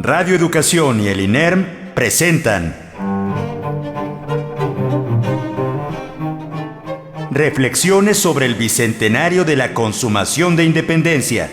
Radio Educación y el INERM presentan Reflexiones sobre el Bicentenario de la Consumación de Independencia.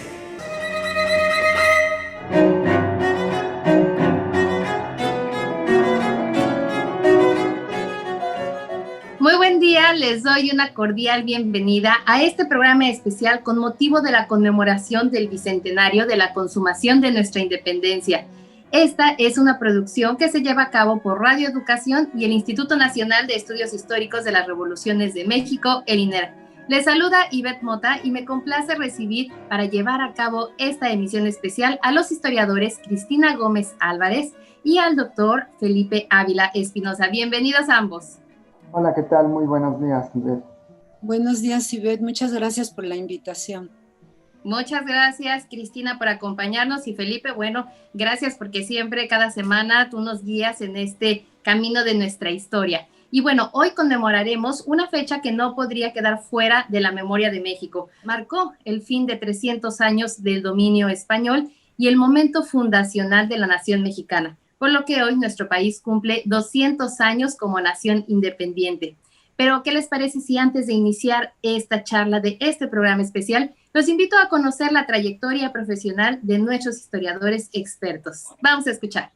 Muy buen día, les doy una cordial bienvenida a este programa especial con motivo de la conmemoración del Bicentenario de la Consumación de nuestra Independencia. Esta es una producción que se lleva a cabo por Radio Educación y el Instituto Nacional de Estudios Históricos de las Revoluciones de México, el INERM. Les saluda Ivette Mota y me complace recibir para llevar a cabo esta emisión especial a los historiadores Cristina Gómez Álvarez y al doctor Felipe Ávila Espinosa. Bienvenidos ambos. Hola, ¿qué tal? Muy buenos días, Ivette. Buenos días, Ivette. Muchas gracias por la invitación. Muchas gracias, Cristina, por acompañarnos, y Felipe, bueno, gracias porque siempre, cada semana, tú nos guías en este camino de nuestra historia. Y bueno, hoy conmemoraremos una fecha que no podría quedar fuera de la memoria de México. Marcó el fin de 300 años del dominio español y el momento fundacional de la nación mexicana, por lo que hoy nuestro país cumple 200 años como nación independiente. Pero, ¿qué les parece si antes de iniciar esta charla de este programa especial, los invito a conocer la trayectoria profesional de nuestros historiadores expertos? Vamos a escuchar.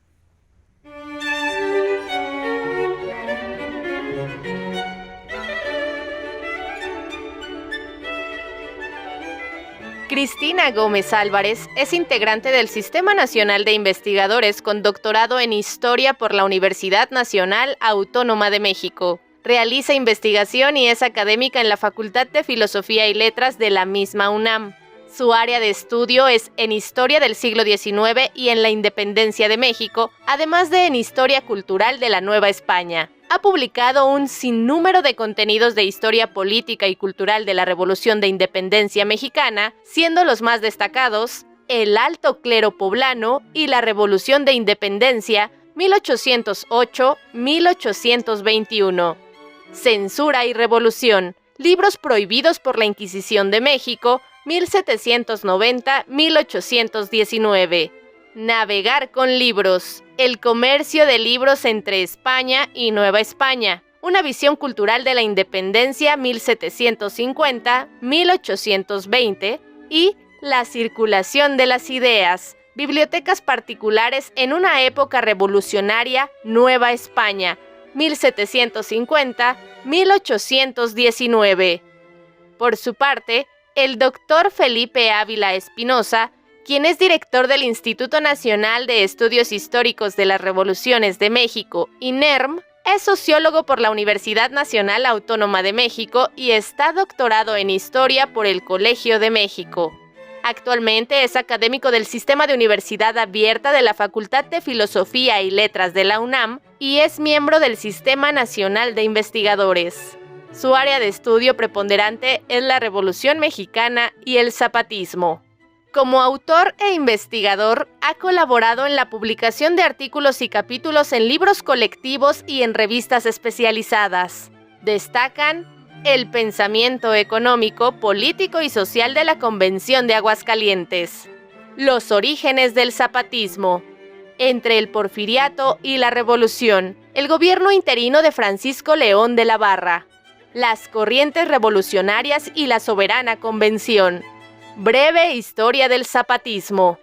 Cristina Gómez Álvarez es integrante del Sistema Nacional de Investigadores con doctorado en Historia por la Universidad Nacional Autónoma de México. Realiza investigación y es académica en la Facultad de Filosofía y Letras de la misma UNAM. Su área de estudio es en Historia del siglo XIX y en la Independencia de México, además de en Historia Cultural de la Nueva España. Ha publicado un sinnúmero de contenidos de historia política y cultural de la Revolución de Independencia Mexicana, siendo los más destacados El Alto Clero Poblano y la Revolución de Independencia 1808-1821. Censura y Revolución, libros prohibidos por la Inquisición de México, 1790-1819. Navegar con libros, el comercio de libros entre España y Nueva España, una visión cultural de la independencia, 1750-1820, y la circulación de las ideas, bibliotecas particulares en una época revolucionaria, Nueva España, 1750-1819. Por su parte, el doctor Felipe Ávila Espinosa, quien es director del Instituto Nacional de Estudios Históricos de las Revoluciones de México, INERM, es sociólogo por la Universidad Nacional Autónoma de México y está doctorado en Historia por el Colegio de México. Actualmente es académico del Sistema de Universidad Abierta de la Facultad de Filosofía y Letras de la UNAM y es miembro del Sistema Nacional de Investigadores. Su área de estudio preponderante es la Revolución Mexicana y el zapatismo. Como autor e investigador, ha colaborado en la publicación de artículos y capítulos en libros colectivos y en revistas especializadas. Destacan El pensamiento económico, político y social de la Convención de Aguascalientes, Los orígenes del zapatismo, Entre el Porfiriato y la Revolución, el gobierno interino de Francisco León de la Barra, Las corrientes revolucionarias y la soberana convención, Breve historia del zapatismo,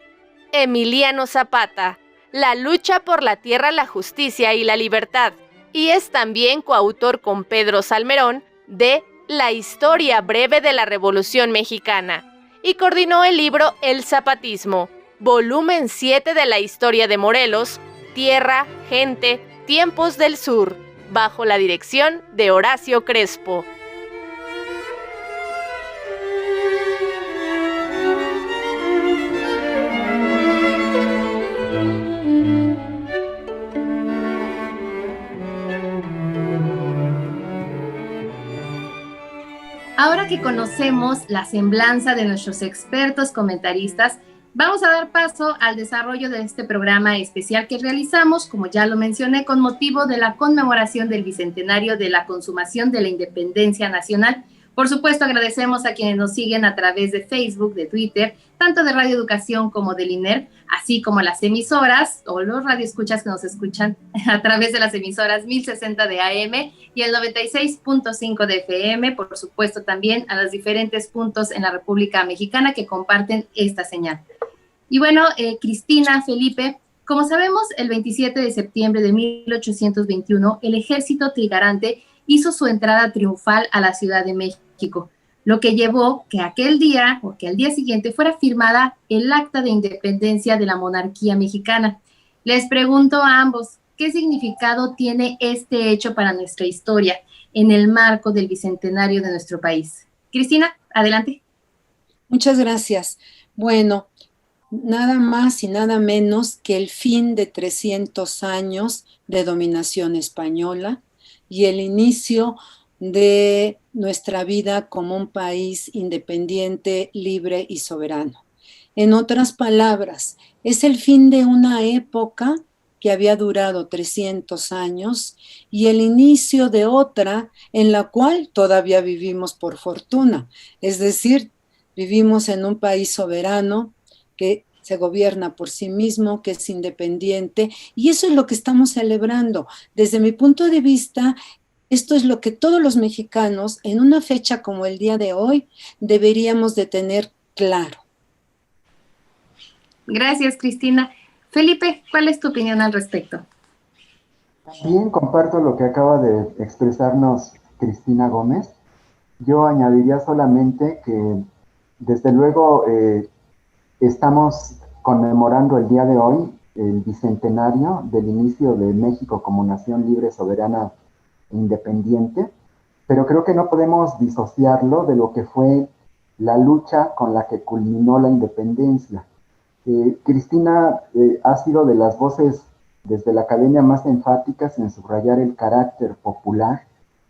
Emiliano Zapata, La lucha por la tierra, la justicia y la libertad, y es también coautor con Pedro Salmerón de La historia breve de la Revolución Mexicana, y coordinó el libro El zapatismo, volumen 7 de la historia de Morelos, Tierra, Gente, Tiempos del Sur, bajo la dirección de Horacio Crespo. Ahora que conocemos la semblanza de nuestros expertos comentaristas, vamos a dar paso al desarrollo de este programa especial que realizamos, como ya lo mencioné, con motivo de la conmemoración del Bicentenario de la Consumación de la Independencia Nacional, Por supuesto, agradecemos a quienes nos siguen a través de Facebook, de Twitter, tanto de Radio Educación como del INER, así como las emisoras o los radioescuchas que nos escuchan a través de las emisoras 1060 de AM y el 96.5 de FM, por supuesto también a los diferentes puntos en la República Mexicana que comparten esta señal. Y bueno, Cristina, Felipe, como sabemos, el 27 de septiembre de 1821, el ejército trigarante hizo su entrada triunfal a la Ciudad de México, lo que llevó que aquel día o que al día siguiente fuera firmada el Acta de Independencia de la Monarquía Mexicana. Les pregunto a ambos, ¿qué significado tiene este hecho para nuestra historia en el marco del bicentenario de nuestro país? Cristina, adelante. Muchas gracias. Bueno, nada más y nada menos que el fin de 300 años de dominación española y el inicio de nuestra vida como un país independiente, libre y soberano. En otras palabras, es el fin de una época que había durado 300 años y el inicio de otra en la cual todavía vivimos por fortuna. Es decir, vivimos en un país soberano que se gobierna por sí mismo, que es independiente, y eso es lo que estamos celebrando. Desde mi punto de vista, esto es lo que todos los mexicanos, en una fecha como el día de hoy, deberíamos de tener claro. Gracias, Cristina. Felipe, ¿cuál es tu opinión al respecto? También comparto lo que acaba de expresarnos Cristina Gómez. Yo añadiría solamente que, desde luego, estamos conmemorando el día de hoy el bicentenario del inicio de México como nación libre, soberana e independiente, pero creo que no podemos disociarlo de lo que fue la lucha con la que culminó la independencia. Cristina ha sido de las voces desde la academia más enfáticas en subrayar el carácter popular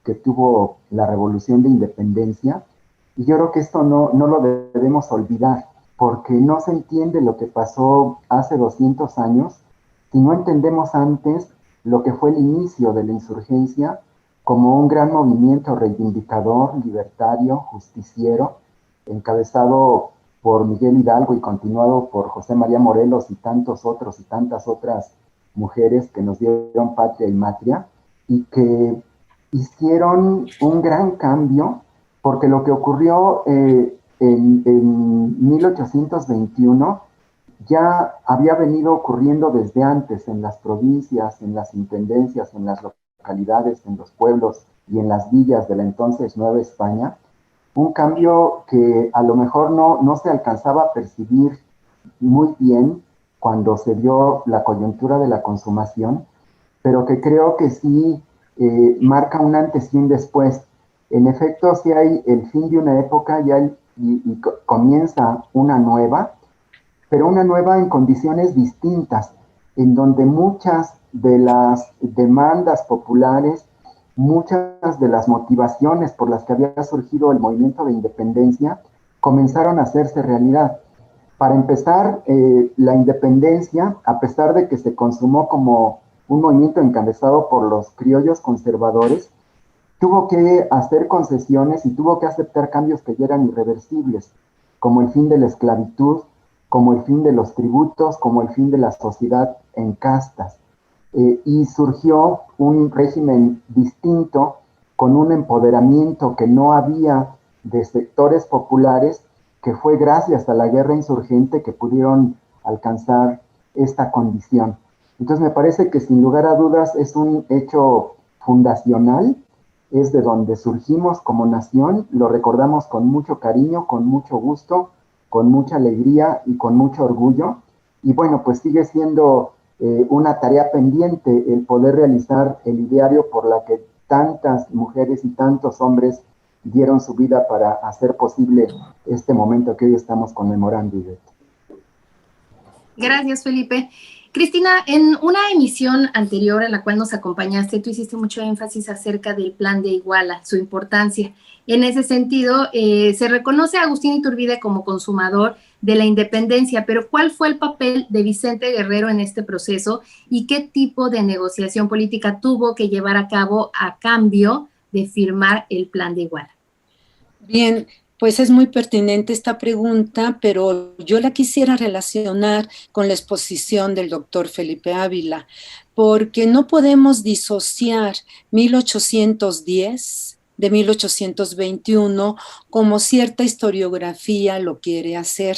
que tuvo la Revolución de Independencia, y yo creo que esto no lo debemos olvidar, porque no se entiende lo que pasó hace 200 años si no entendemos antes lo que fue el inicio de la insurgencia como un gran movimiento reivindicador, libertario, justiciero, encabezado por Miguel Hidalgo y continuado por José María Morelos y tantos otros y tantas otras mujeres que nos dieron patria y matria, y que hicieron un gran cambio, porque lo que ocurrió en 1821 ya había venido ocurriendo desde antes en las provincias, en las intendencias, en las localidades, en los pueblos y en las villas de la entonces Nueva España, un cambio que a lo mejor no se alcanzaba a percibir muy bien cuando se dio la coyuntura de la consumación, pero que creo que sí marca un antes y un después. En efecto, sí hay el fin de una época y comienza una nueva, pero una nueva en condiciones distintas, en donde muchas de las demandas populares, muchas de las motivaciones por las que había surgido el movimiento de independencia comenzaron a hacerse realidad. Para empezar, la independencia, a pesar de que se consumó como un movimiento encabezado por los criollos conservadores, tuvo que hacer concesiones y tuvo que aceptar cambios que ya eran irreversibles, como el fin de la esclavitud, como el fin de los tributos, como el fin de la sociedad en castas. Y surgió un régimen distinto, con un empoderamiento que no había de sectores populares, que fue gracias a la guerra insurgente que pudieron alcanzar esta condición. Entonces me parece que sin lugar a dudas es un hecho fundacional, es de donde surgimos como nación, lo recordamos con mucho cariño, con mucho gusto, con mucha alegría y con mucho orgullo, y bueno, pues sigue siendo una tarea pendiente el poder realizar el ideario por la que tantas mujeres y tantos hombres dieron su vida para hacer posible este momento que hoy estamos conmemorando, Ivette. Gracias, Felipe. Cristina, en una emisión anterior a la cual nos acompañaste, tú hiciste mucho énfasis acerca del Plan de Iguala, su importancia. En ese sentido, se reconoce a Agustín Iturbide como consumador de la independencia, pero ¿cuál fue el papel de Vicente Guerrero en este proceso y qué tipo de negociación política tuvo que llevar a cabo a cambio de firmar el Plan de Iguala? Bien, pues es muy pertinente esta pregunta, pero yo la quisiera relacionar con la exposición del doctor Felipe Ávila, porque no podemos disociar 1810 de 1821 como cierta historiografía lo quiere hacer.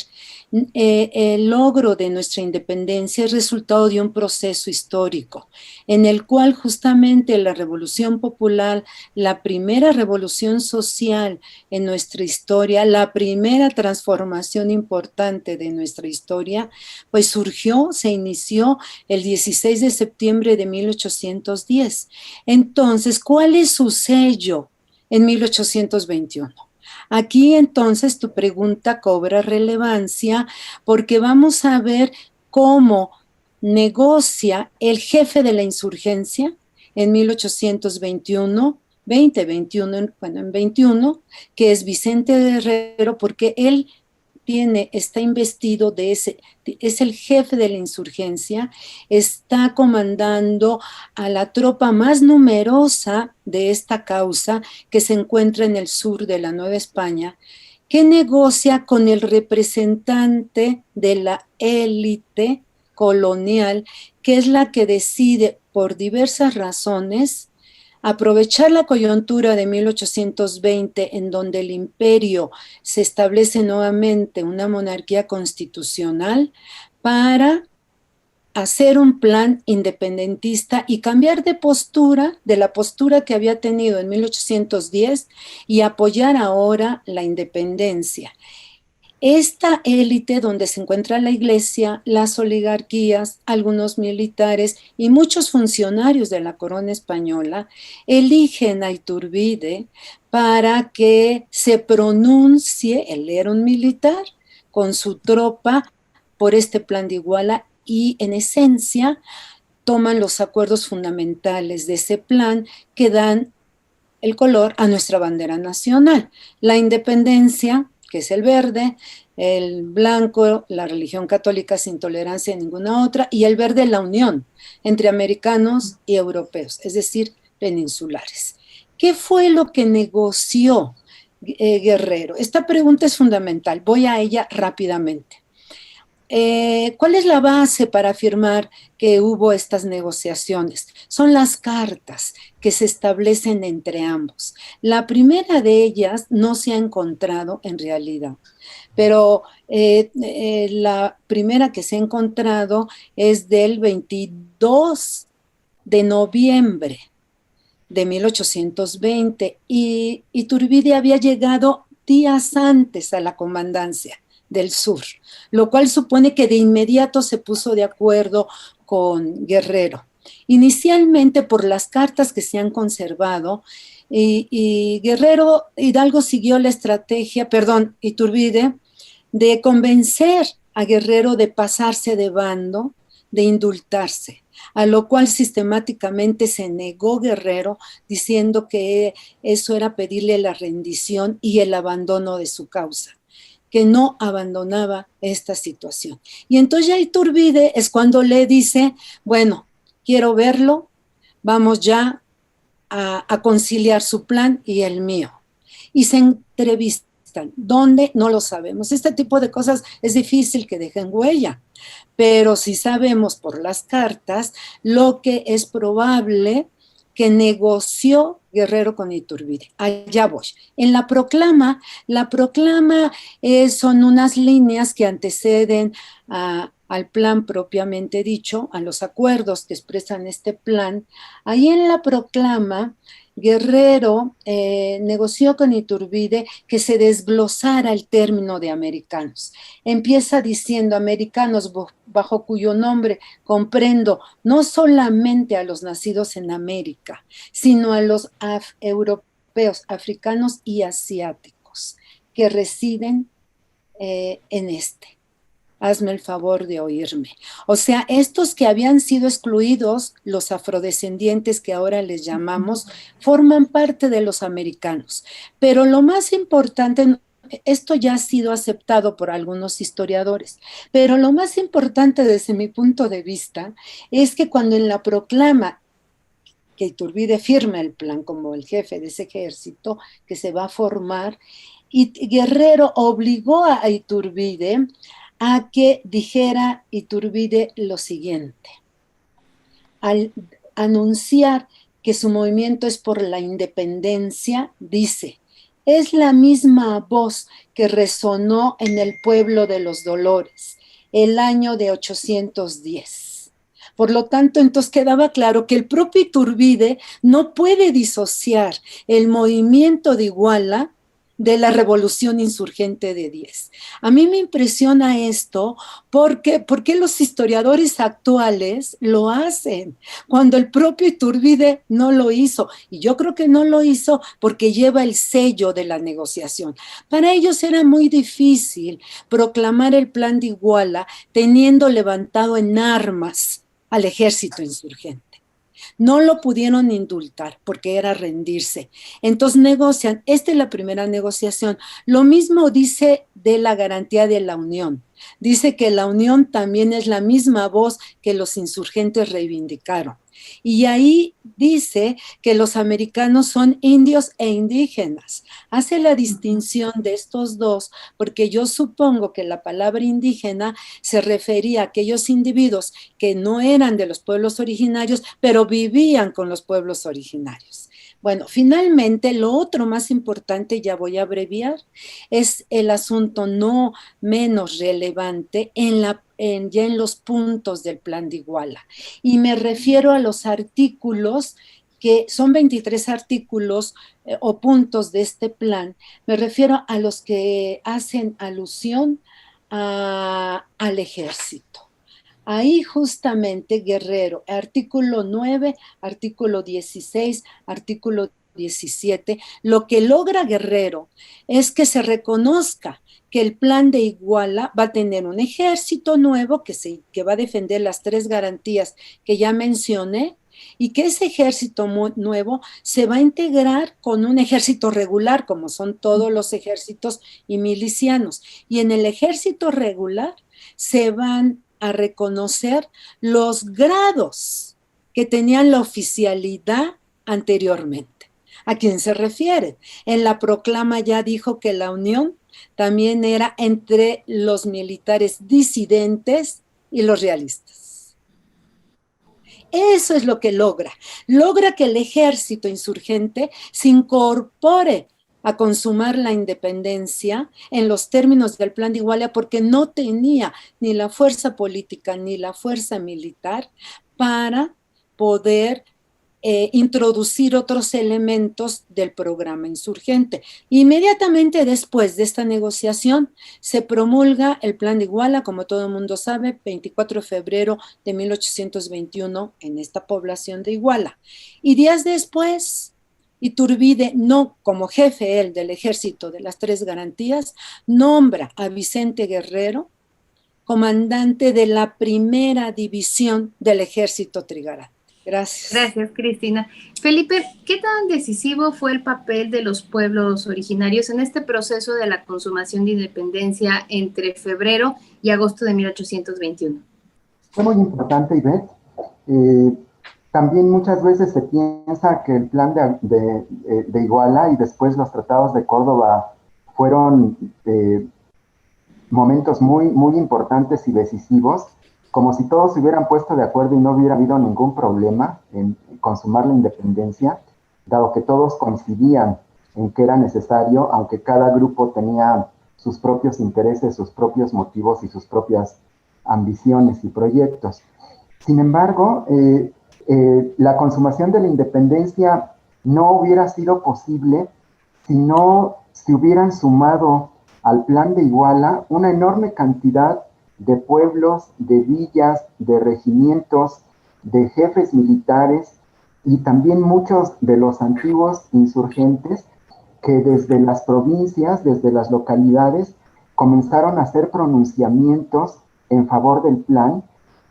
El logro de nuestra independencia es resultado de un proceso histórico en el cual justamente la Revolución Popular, la primera revolución social en nuestra historia, la primera transformación importante de nuestra historia, pues surgió, se inició el 16 de septiembre de 1810. Entonces, ¿cuál es su sello en 1821? Aquí entonces tu pregunta cobra relevancia porque vamos a ver cómo negocia el jefe de la insurgencia en 1821, 21, que es Vicente Guerrero, porque él está investido de es el jefe de la insurgencia, está comandando a la tropa más numerosa de esta causa que se encuentra en el sur de la Nueva España, que negocia con el representante de la élite colonial, que es la que decide por diversas razones aprovechar la coyuntura de 1820 en donde el imperio se establece nuevamente una monarquía constitucional para hacer un plan independentista y cambiar de postura, de la postura que había tenido en 1810 y apoyar ahora la independencia. Esta élite donde se encuentra la iglesia, las oligarquías, algunos militares y muchos funcionarios de la corona española eligen a Iturbide para que se pronuncie, él era un militar, con su tropa por este plan de Iguala y en esencia toman los acuerdos fundamentales de ese plan que dan el color a nuestra bandera nacional. La independencia, que es el verde, el blanco, la religión católica sin tolerancia a ninguna otra, y el verde, la unión entre americanos y europeos, es decir, peninsulares. ¿Qué fue lo que negoció Guerrero? Esta pregunta es fundamental, voy a ella rápidamente. ¿Cuál es la base para afirmar que hubo estas negociaciones? Son las cartas que se establecen entre ambos. La primera de ellas no se ha encontrado en realidad, pero la primera que se ha encontrado es del 22 de noviembre de 1820 y Iturbide había llegado días antes a la comandancia del sur, lo cual supone que de inmediato se puso de acuerdo con Guerrero. Inicialmente por las cartas que se han conservado, y Guerrero Hidalgo siguió la estrategia, Iturbide, de convencer a Guerrero de pasarse de bando, de indultarse, a lo cual sistemáticamente se negó Guerrero, diciendo que eso era pedirle la rendición y el abandono de su causa, que no abandonaba esta situación. Y entonces ya Iturbide es cuando le dice, bueno, quiero verlo, vamos ya a conciliar su plan y el mío. Y se entrevistan. ¿Dónde? No lo sabemos. Este tipo de cosas es difícil que dejen huella, pero sí sabemos por las cartas lo que es probable que negoció Guerrero con Iturbide. Allá voy. En la proclama son unas líneas que anteceden al plan propiamente dicho, a los acuerdos que expresan este plan. Ahí en la proclama, Guerrero negoció con Iturbide que se desglosara el término de americanos. Empieza diciendo americanos, bajo cuyo nombre comprendo no solamente a los nacidos en América, sino a los europeos, africanos y asiáticos que residen en este. Hazme el favor de oírme. O sea, estos que habían sido excluidos, los afrodescendientes que ahora les llamamos, forman parte de los americanos. Pero lo más importante, esto ya ha sido aceptado por algunos historiadores, pero lo más importante desde mi punto de vista es que cuando en la proclama que Iturbide firma el plan como el jefe de ese ejército que se va a formar, Y Guerrero obligó a Iturbide a que dijera Iturbide lo siguiente. Al anunciar que su movimiento es por la independencia, dice, es la misma voz que resonó en el pueblo de los Dolores, el año de 810. Por lo tanto, entonces quedaba claro que el propio Iturbide no puede disociar el movimiento de Iguala de la revolución insurgente de 10. A mí me impresiona esto porque los historiadores actuales lo hacen, cuando el propio Iturbide no lo hizo. Y yo creo que no lo hizo porque lleva el sello de la negociación. Para ellos era muy difícil proclamar el plan de Iguala teniendo levantado en armas al ejército insurgente. No lo pudieron indultar porque era rendirse. Entonces negocian. Esta es la primera negociación. Lo mismo dice de la garantía de la unión. Dice que la unión también es la misma voz que los insurgentes reivindicaron. Y ahí dice que los americanos son indios e indígenas. Hace la distinción de estos dos porque yo supongo que la palabra indígena se refería a aquellos individuos que no eran de los pueblos originarios, pero vivían con los pueblos originarios. Bueno, finalmente, lo otro más importante, ya voy a abreviar, es el asunto no menos relevante ya en los puntos del plan de Iguala. Y me refiero a los artículos, que son 23 artículos o puntos de este plan. Me refiero a los que hacen alusión al ejército. Ahí justamente Guerrero, artículo 9, artículo 16, artículo 17, lo que logra Guerrero es que se reconozca que el plan de Iguala va a tener un ejército nuevo que va a defender las 3 garantías que ya mencioné, y que ese ejército nuevo se va a integrar con un ejército regular, como son todos los ejércitos y milicianos. Y en el ejército regular se van a reconocer los grados que tenían la oficialidad anteriormente. ¿A quién se refiere? En la proclama ya dijo que la unión también era entre los militares disidentes y los realistas. Eso es lo que logra que el ejército insurgente se incorpore a consumar la independencia en los términos del plan de Iguala, porque no tenía ni la fuerza política ni la fuerza militar para poder introducir otros elementos del programa insurgente. Inmediatamente después de esta negociación se promulga el plan de Iguala, como todo el mundo sabe, 24 de febrero de 1821 en esta población de Iguala. Y días después, Iturbide, no como jefe él del ejército de las 3 garantías, nombra a Vicente Guerrero comandante de la primera división del ejército trigarante. Gracias. Gracias, Cristina. Felipe, ¿qué tan decisivo fue el papel de los pueblos originarios en este proceso de la consumación de independencia entre febrero y agosto de 1821? Fue muy importante, Ivette. También muchas veces se piensa que el plan de Iguala y después los tratados de Córdoba fueron momentos muy, muy importantes y decisivos, como si todos se hubieran puesto de acuerdo y no hubiera habido ningún problema en consumar la independencia, dado que todos coincidían en que era necesario, aunque cada grupo tenía sus propios intereses, sus propios motivos y sus propias ambiciones y proyectos. Sin embargo, la consumación de la independencia no hubiera sido posible si no se hubieran sumado al plan de Iguala una enorme cantidad de pueblos, de villas, de regimientos, de jefes militares y también muchos de los antiguos insurgentes que desde las provincias, desde las localidades, comenzaron a hacer pronunciamientos en favor del plan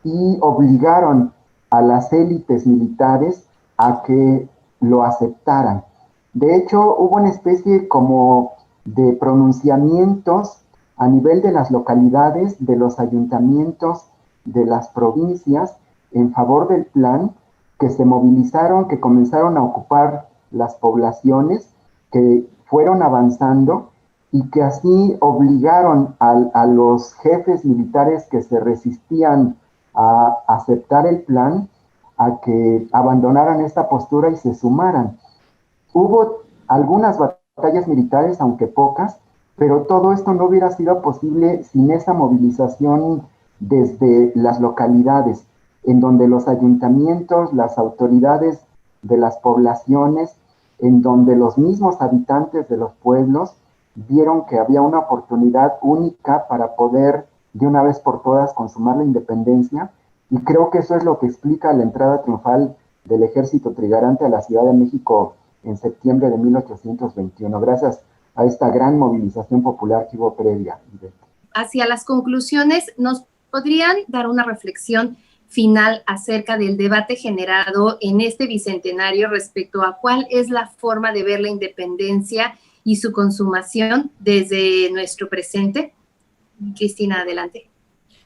y obligaron a las élites militares a que lo aceptaran. De hecho, hubo una especie como de pronunciamientos a nivel de las localidades, de los ayuntamientos, de las provincias, en favor del plan, que se movilizaron, que comenzaron a ocupar las poblaciones, que fueron avanzando y que así obligaron a los jefes militares que se resistían a aceptar el plan a que abandonaran esta postura y se sumaran. Hubo algunas batallas militares, aunque pocas, pero todo esto no hubiera sido posible sin esa movilización desde las localidades, en donde los ayuntamientos, las autoridades de las poblaciones, en donde los mismos habitantes de los pueblos vieron que había una oportunidad única para poder de una vez por todas consumar la independencia, y creo que eso es lo que explica la entrada triunfal del ejército trigarante a la Ciudad de México en septiembre de 1821, gracias a esta gran movilización popular que hubo previa. Hacia las conclusiones, ¿nos podrían dar una reflexión final acerca del debate generado en este bicentenario respecto a cuál es la forma de ver la independencia y su consumación desde nuestro presente? Cristina, adelante.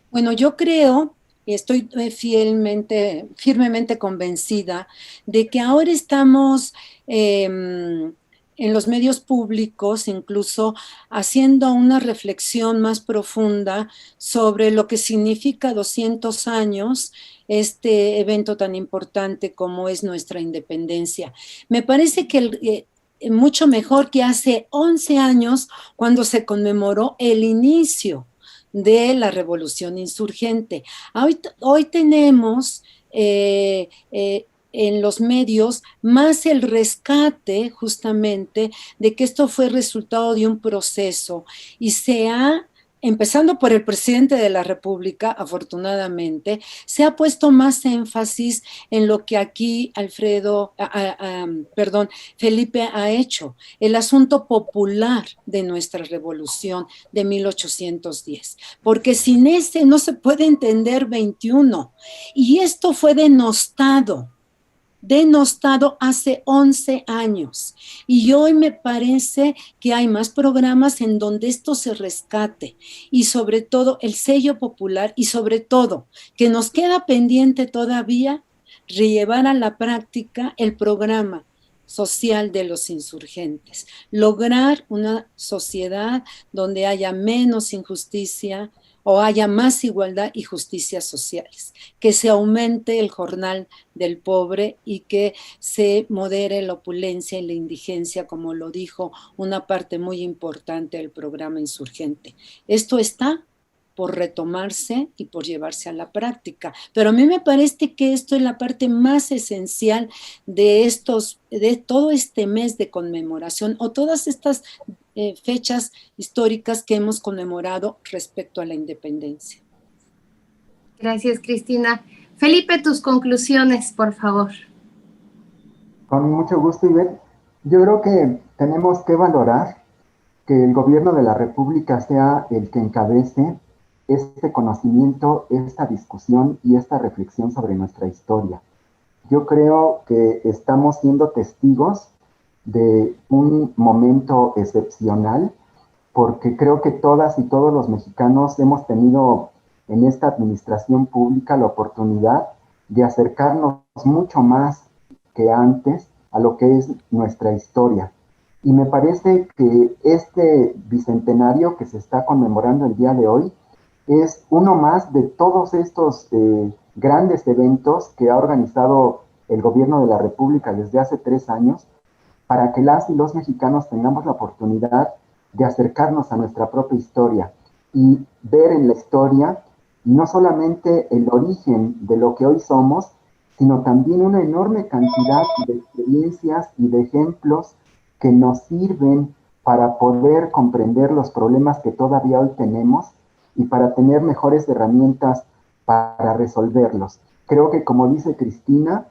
Bueno, yo creo y estoy firmemente convencida de que ahora estamos en los medios públicos incluso haciendo una reflexión más profunda sobre lo que significa 200 años este evento tan importante como es nuestra independencia. Me parece que mucho mejor que hace 11 años cuando se conmemoró el inicio de la revolución insurgente. Hoy tenemos en los medios más el rescate justamente de que esto fue resultado de un proceso y empezando por el presidente de la República, afortunadamente, se ha puesto más énfasis en lo que aquí Felipe ha hecho, el asunto popular de nuestra revolución de 1810, porque sin ese no se puede entender 21, y esto fue denostado hace 11 años. Y hoy me parece que hay más programas en donde esto se rescate y sobre todo el sello popular y sobre todo que nos queda pendiente todavía llevar a la práctica el programa social de los insurgentes, lograr una sociedad donde haya menos injusticia o haya más igualdad y justicia sociales, que se aumente el jornal del pobre y que se modere la opulencia y la indigencia, como lo dijo una parte muy importante del programa insurgente. Esto está por retomarse y por llevarse a la práctica. Pero a mí me parece que esto es la parte más esencial de todo este mes de conmemoración o todas estas fechas históricas que hemos conmemorado respecto a la independencia. Gracias, Cristina. Felipe, tus conclusiones, por favor. Con mucho gusto, Ivette. Yo creo que tenemos que valorar que el gobierno de la República sea el que encabece este conocimiento, esta discusión y esta reflexión sobre nuestra historia. Yo creo que estamos siendo testigos de un momento excepcional, porque creo que todas y todos los mexicanos hemos tenido en esta administración pública la oportunidad de acercarnos mucho más que antes a lo que es nuestra historia. Y me parece que este bicentenario que se está conmemorando el día de hoy es uno más de todos estos grandes eventos que ha organizado el gobierno de la República desde hace 3 años, para que las y los mexicanos tengamos la oportunidad de acercarnos a nuestra propia historia y ver en la historia no solamente el origen de lo que hoy somos, sino también una enorme cantidad de experiencias y de ejemplos que nos sirven para poder comprender los problemas que todavía hoy tenemos y para tener mejores herramientas para resolverlos. Creo que, como dice Cristina,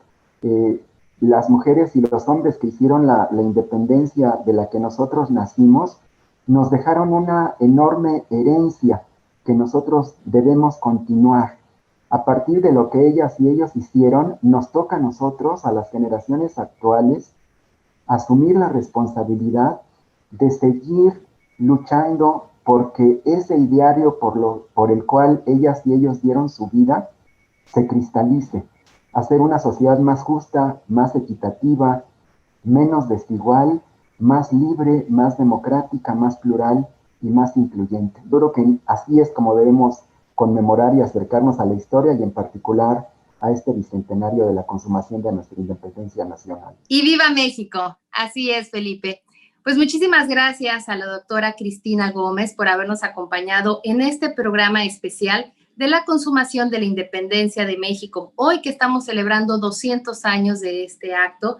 las mujeres y los hombres que hicieron la independencia de la que nosotros nacimos, nos dejaron una enorme herencia que nosotros debemos continuar. A partir de lo que ellas y ellos hicieron, nos toca a nosotros, a las generaciones actuales, asumir la responsabilidad de seguir luchando porque ese ideario por el cual ellas y ellos dieron su vida se cristalice, hacer una sociedad más justa, más equitativa, menos desigual más libre, más democrática, más plural y más incluyente. Yo creo que así es como debemos conmemorar y acercarnos a la historia y en particular a este bicentenario de la consumación de nuestra independencia nacional. ¡Y viva México! Así es, Felipe. Pues muchísimas gracias a la doctora Cristina Gómez por habernos acompañado en este programa especial de la consumación de la independencia de México, hoy que estamos celebrando 200 años de este acto.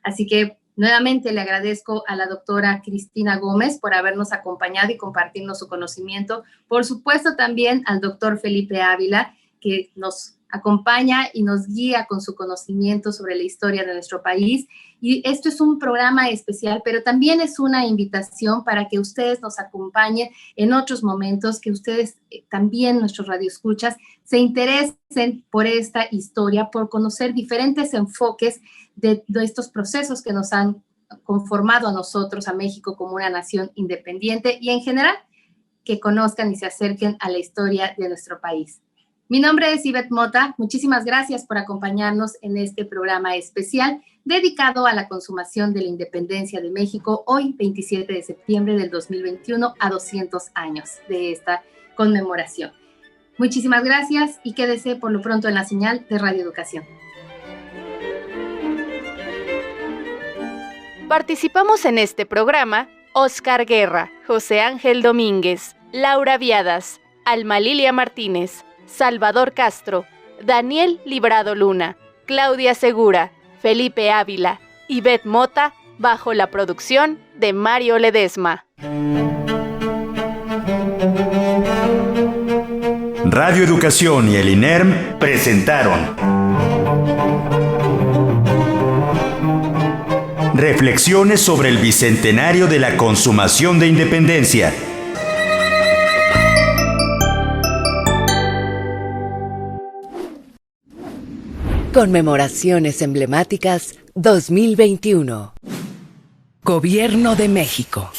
Así que nuevamente le agradezco a la doctora Cristina Gómez por habernos acompañado y compartirnos su conocimiento. Por supuesto, también al doctor Felipe Ávila, que nos acompaña y nos guía con su conocimiento sobre la historia de nuestro país. Y esto es un programa especial, pero también es una invitación para que ustedes nos acompañen en otros momentos, que ustedes también, nuestros radioescuchas, se interesen por esta historia, por conocer diferentes enfoques de estos procesos que nos han conformado a nosotros, a México, como una nación independiente, y en general, que conozcan y se acerquen a la historia de nuestro país. Mi nombre es Ivette Mota. Muchísimas gracias por acompañarnos en este programa especial dedicado a la consumación de la independencia de México, hoy 27 de septiembre del 2021, a 200 años de esta conmemoración. Muchísimas gracias y quédese por lo pronto en la señal de Radio Educación. Participamos en este programa Oscar Guerra, José Ángel Domínguez, Laura Viadas, Alma Lilia Martínez, Salvador Castro, Daniel Librado Luna, Claudia Segura, Felipe Ávila, Ivette Mota, bajo la producción de Mario Ledesma. Radio Educación y el INERM presentaron Reflexiones sobre el Bicentenario de la Consumación de Independencia. Conmemoraciones emblemáticas 2021. Gobierno de México.